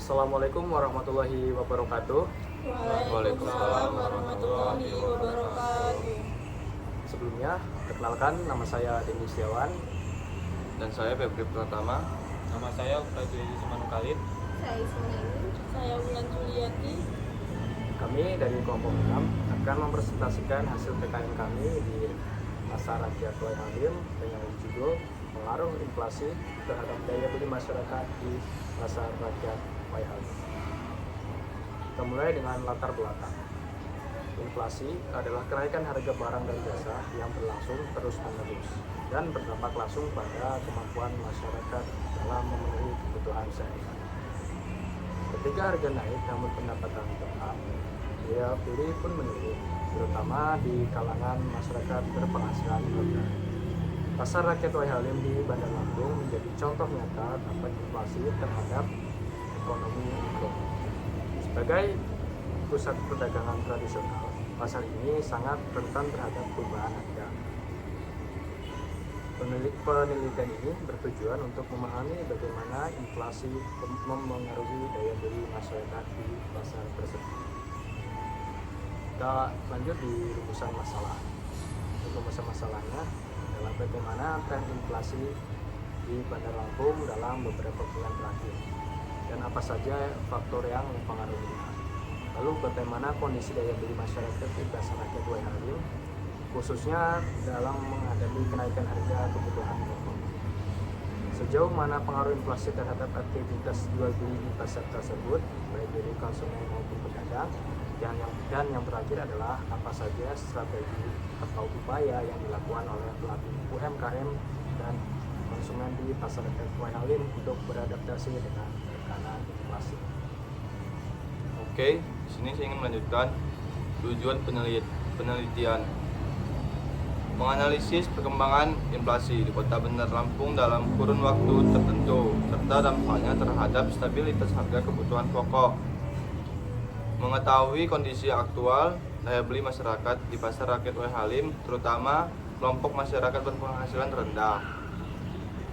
Assalamualaikum warahmatullahi wabarakatuh. Waalaikumsalam warahmatullahi wabarakatuh. Sebelumnya, perkenalkan nama saya Denny Setiawan. Dan saya Febri Pratama. Nama saya Prajurit Isman Khalid. Saya Ismail. Saya Wulan Juliati. Kami dari kelompok 6 akan mempresentasikan hasil PKN kami di Pasar Rakyat Wai Halim dengan judul Pengaruh Inflasi Terhadap Daya Beli Masyarakat di Pasar Rakyat Wai Halim. Kita mulai dengan latar belakang. Inflasi adalah kenaikan harga barang dan jasa yang berlangsung terus-menerus dan berdampak langsung pada kemampuan masyarakat dalam memenuhi kebutuhan sehari-hari. Ketika harga naik namun pendapatan tetap, daya beli pun menurun, terutama di kalangan masyarakat berpenghasilan rendah. Pasar Rakyat Wai Halim di Bandar Lampung menjadi contoh nyata dampak inflasi terhadap ekonomi mikro. Sebagai pusat perdagangan tradisional, pasar ini sangat rentan terhadap perubahan harga. Penelitian ini bertujuan untuk memahami bagaimana inflasi mempengaruhi daya beli masyarakat di pasar tersebut. Kita lanjut di rumusan masalah. Rumusan masalahnya adalah bagaimana tren inflasi di Bandar Lampung dalam beberapa bulan terakhir dan apa saja faktor yang mempengaruhinya. Lalu bagaimana kondisi daya beli masyarakat di Pasar Rakyat Wai Halim, khususnya dalam menghadapi kenaikan harga kebutuhan pokok. Sejauh mana pengaruh inflasi terhadap aktivitas jual beli di pasar tersebut, baik dari konsumen maupun pedagang. Dan yang terakhir adalah apa saja strategi atau upaya yang dilakukan oleh pelaku UMKM dan konsumen di Pasar Rakyat Wai Halim untuk beradaptasi dengan tekanan inflasi. Oke, di sini saya ingin melanjutkan tujuan penelitian. Menganalisis perkembangan inflasi di Kota Bandar Lampung dalam kurun waktu tertentu serta dampaknya terhadap stabilitas harga kebutuhan pokok. Mengetahui kondisi aktual daya beli masyarakat di Pasar Rakyat Wai Halim, terutama kelompok masyarakat berpenghasilan rendah.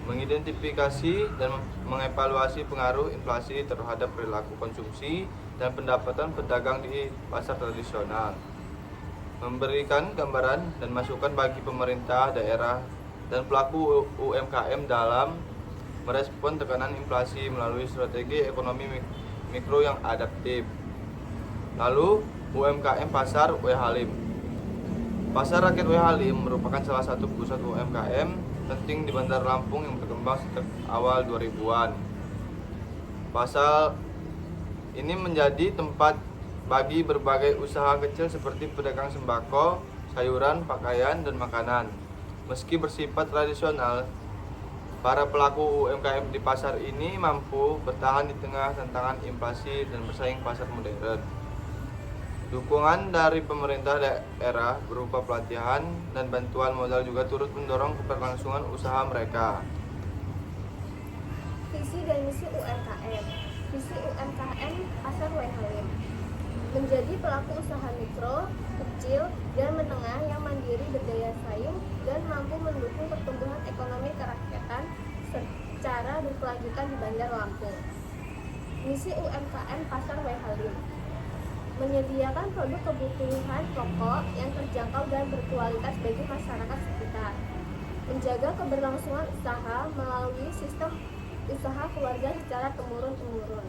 Mengidentifikasi dan mengevaluasi pengaruh inflasi terhadap perilaku konsumsi dan pendapatan pedagang di pasar tradisional. Memberikan gambaran dan masukan bagi pemerintah daerah dan pelaku UMKM dalam merespon tekanan inflasi melalui strategi ekonomi mikro yang adaptif. Lalu, UMKM Pasar Wai Halim. Pasar Rakyat Wai Halim merupakan salah satu pusat UMKM penting di Bandar Lampung yang berkembang sejak awal 2000-an. Pasar ini menjadi tempat bagi berbagai usaha kecil seperti pedagang sembako, sayuran, pakaian, dan makanan. Meski bersifat tradisional, para pelaku UMKM di pasar ini mampu bertahan di tengah tantangan inflasi dan bersaing pasar modern. Dukungan dari pemerintah daerah berupa pelatihan dan bantuan modal juga turut mendorong keberlangsungan usaha mereka. Visi dan misi UMKM. Visi UMKM Pasar Wai Halim menjadi pelaku usaha mikro, kecil, dan menengah yang mandiri, berdaya saing, dan mampu mendukung pertumbuhan ekonomi kerakyatan secara berkelanjutan di Bandar Lampung. Misi UMKM Pasar Wai Halim menyediakan produk kebutuhan pokok yang terjangkau dan berkualitas bagi masyarakat sekitar, menjaga keberlangsungan usaha melalui sistem usaha keluarga secara temurun-temurun,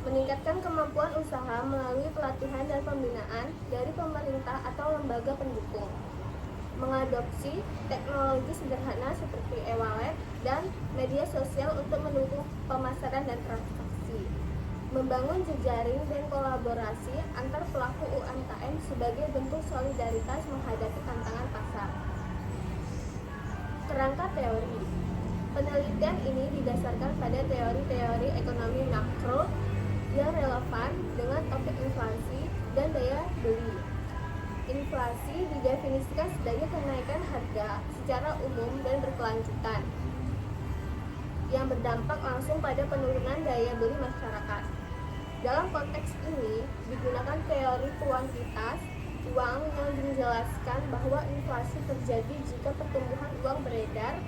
meningkatkan kemampuan usaha melalui pelatihan dan pembinaan dari pemerintah atau lembaga pendukung, mengadopsi teknologi sederhana seperti e-wallet dan media sosial untuk mendukung pemasaran dan transaksi, membangun jejaring dan kolaborasi antar pelaku UMKM sebagai bentuk solidaritas menghadapi tantangan pasar. Kerangka teori. Penelitian ini didasarkan pada teori-teori ekonomi makro yang relevan dengan topik inflasi dan daya beli. Inflasi didefinisikan sebagai kenaikan harga secara umum dan berkelanjutan yang berdampak langsung pada penurunan daya beli masyarakat. Dalam konteks ini, digunakan teori kuantitas uang yang menjelaskan bahwa inflasi terjadi jika pertumbuhan uang beredar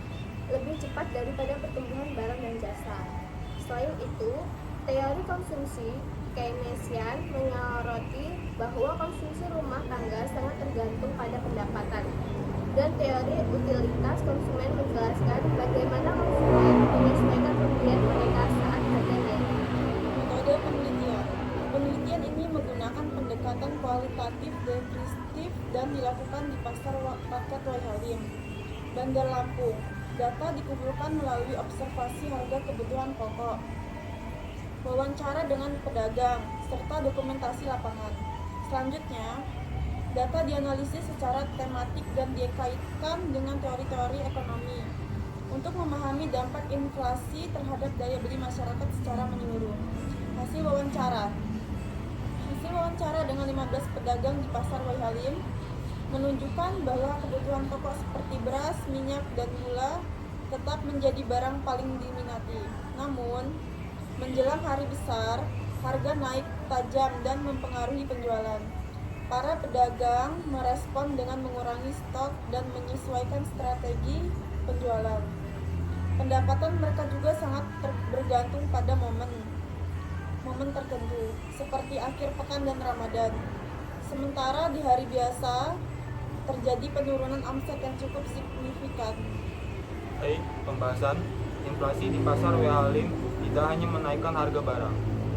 lebih cepat daripada pertumbuhan barang dan jasa. Selain itu, Teori konsumsi Keynesian menyoroti bahwa konsumsi rumah tangga sangat tergantung pada pendapatan. Dan teori utilitas konsumen menjelaskan bagaimana konsumen menyesuaikan pembelian mereka saat harga naik. Metode penelitian. Penelitian ini menggunakan pendekatan kualitatif deskriptif dan dilakukan di Pasar Rakyat Waihalim, Bandar Lampung. Data dikumpulkan melalui observasi harga kebutuhan pokok, wawancara dengan pedagang, serta dokumentasi lapangan. Selanjutnya, data dianalisis secara tematik dan dikaitkan dengan teori-teori ekonomi untuk memahami dampak inflasi terhadap daya beli masyarakat secara menyeluruh. Hasil wawancara dengan 15 pedagang di Pasar Waihalim menunjukkan bahwa kebutuhan pokok seperti beras, minyak, dan gula tetap menjadi barang paling diminati. Namun, menjelang hari besar, harga naik tajam dan mempengaruhi penjualan. Para pedagang merespon dengan mengurangi stok dan menyesuaikan strategi penjualan. Pendapatan mereka juga sangat bergantung pada momen tertentu, seperti akhir pekan dan Ramadan. Sementara di hari biasa, terjadi penurunan omset yang cukup signifikan. Baik, pembahasan inflasi di Pasar Waihalim tidak hanya menaikkan harga barang,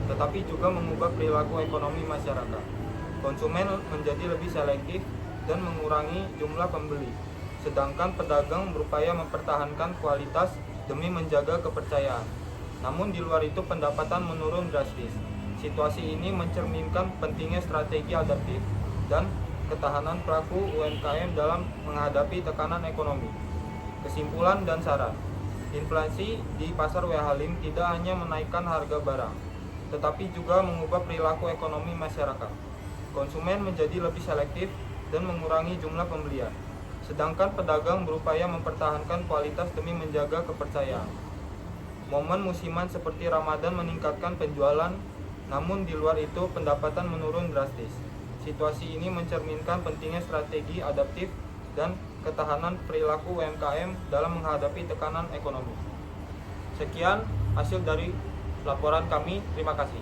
tetapi juga mengubah perilaku ekonomi masyarakat. Konsumen menjadi lebih selektif dan mengurangi jumlah pembeli, sedangkan pedagang berupaya mempertahankan kualitas demi menjaga kepercayaan. Namun di luar itu pendapatan menurun drastis. Situasi ini mencerminkan pentingnya strategi adaptif dan ketahanan pelaku UMKM dalam menghadapi tekanan ekonomi. Kesimpulan dan saran. Inflasi di Pasar Waihalim tidak hanya menaikkan harga barang, tetapi juga mengubah perilaku ekonomi masyarakat. Konsumen menjadi lebih selektif dan mengurangi jumlah pembelian, sedangkan pedagang berupaya mempertahankan kualitas demi menjaga kepercayaan. Momen musiman seperti Ramadan meningkatkan penjualan, namun di luar itu pendapatan menurun drastis. Situasi ini mencerminkan pentingnya strategi adaptif dan ketahanan perilaku UMKM dalam menghadapi tekanan ekonomi. Sekian hasil dari laporan kami. Terima kasih.